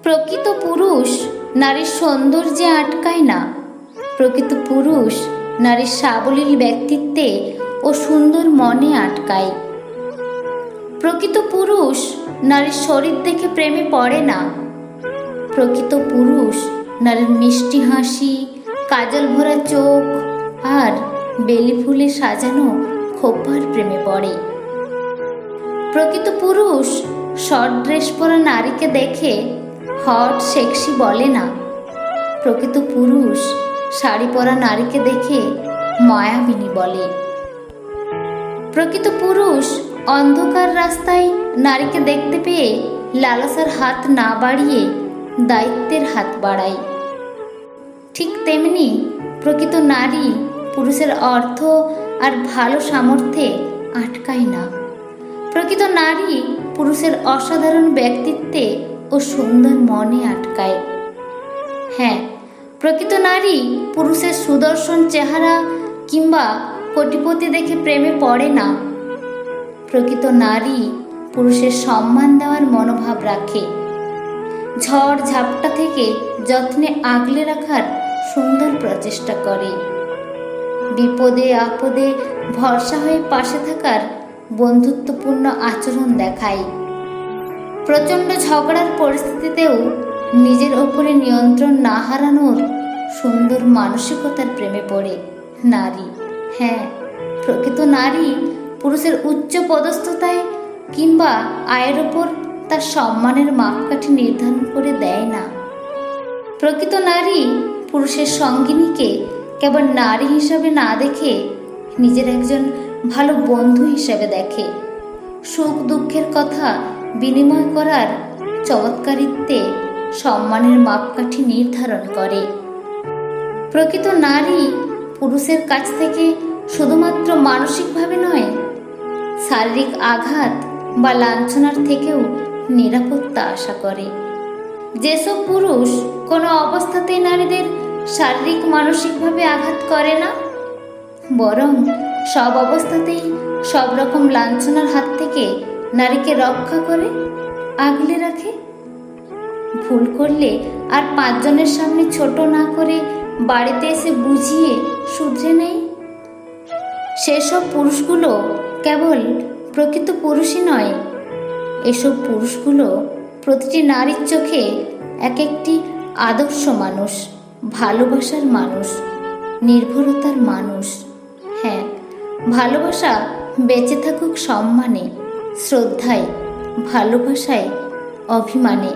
প্রকৃত পুরুষ নারীর সৌন্দর্যে আটকায় না। প্রকৃত পুরুষ নারীর সাবলীল ব্যক্তিত্বে ও সুন্দর মনে আটকায়। প্রকৃত পুরুষ নারীর শরীর দেখে প্রেমে পড়ে না। প্রকৃত পুরুষ নারীর মিষ্টি হাসি, কাজল ভরা চোখ আর বেলি ফুলে সাজানো খোপার প্রেমে পড়ে। প্রকৃত পুরুষ শর্ট ড্রেস পরা নারীকে দেখে হট সেক্সি বলে না। প্রকৃত পুরুষ শাড়ি পরা নারীকে দেখে মায়াবিনী বলে। প্রকৃত পুরুষ অন্ধকার রাস্তায় নারীকে দেখতে পেয়ে লালসার হাত না বাড়িয়ে দায়িত্বের হাত বাড়ায়। ঠিক তেমনি প্রকৃত নারী পুরুষের অর্থ আর ভালো সামর্থ্যে আটকায় না। প্রকৃত নারী পুরুষের অসাধারণ ব্যক্তিত্বে ও সুন্দর মনে আটকায়। হ্যাঁ, প্রকৃত নারী পুরুষের সুদর্শন চেহারা কিংবা কোটিপতি দেখে প্রেমে পড়ে না। প্রকৃত নারী পুরুষের সম্মান দেওয়ার মনোভাব রাখে। ঝড় ঝাপটা থেকে যত্নে আগলে রাখার সুন্দর প্রচেষ্টা করে। বিপদে আপদে ভরসা হয়ে পাশে থাকার বন্ধুত্বপূর্ণ আচরণ দেখায়। প্রচণ্ড ঝগড়ার পরিস্থিতিতেও নিজের ওপরে নিয়ন্ত্রণ না হারানোর সুন্দর মানসিকতার প্রেমে পড়ে নারী। হ্যাঁ, প্রকৃত নারী পুরুষের উচ্চ পদস্থতায় কিংবা আয়ের ওপর তার সম্মানের মাপকাঠি নির্ধারণ করে দেয় না। প্রকৃত নারী পুরুষের সঙ্গিনীকে কেবল নারী হিসাবে না দেখে নিজের একজন ভালো বন্ধু হিসেবে দেখে। সুখ দুঃখের কথা বিনিময় করার চমৎকারিত্বে সম্মানের মাপকাঠি নির্ধারণ করে। প্রকৃত নারী পুরুষের কাছ থেকে শুধুমাত্র মানসিকভাবে নয়, শারীরিক আঘাত বা লাঞ্ছনার থেকেও নিরাপত্তা আশা করে। যেসব পুরুষ কোনো অবস্থাতেই নারীদের শারীরিক মানসিকভাবে আঘাত করে না, বরং সব অবস্থাতেই সব রকম লাঞ্ছনার হাত থেকে নারীকে রক্ষা করে, আগলে রাখে। ভুল করলে আর 5 জনের সামনে ছোট না করে বাড়িতে এসে বুঝিয়ে শুধরে নেয়, সেসব পুরুষগুলো কেবল প্রকৃত পুরুষই নয়, এসব পুরুষগুলো প্রতিটি নারীর চোখে এক একটি আদর্শ মানুষ, ভালোবাসার মানুষ, নির্ভরতার মানুষ। হ্যাঁ, ভালোবাসা বেঁচে থাকুক সম্মানে, শ্রদ্ধায়, ভালোবাসায়, অভিমানে।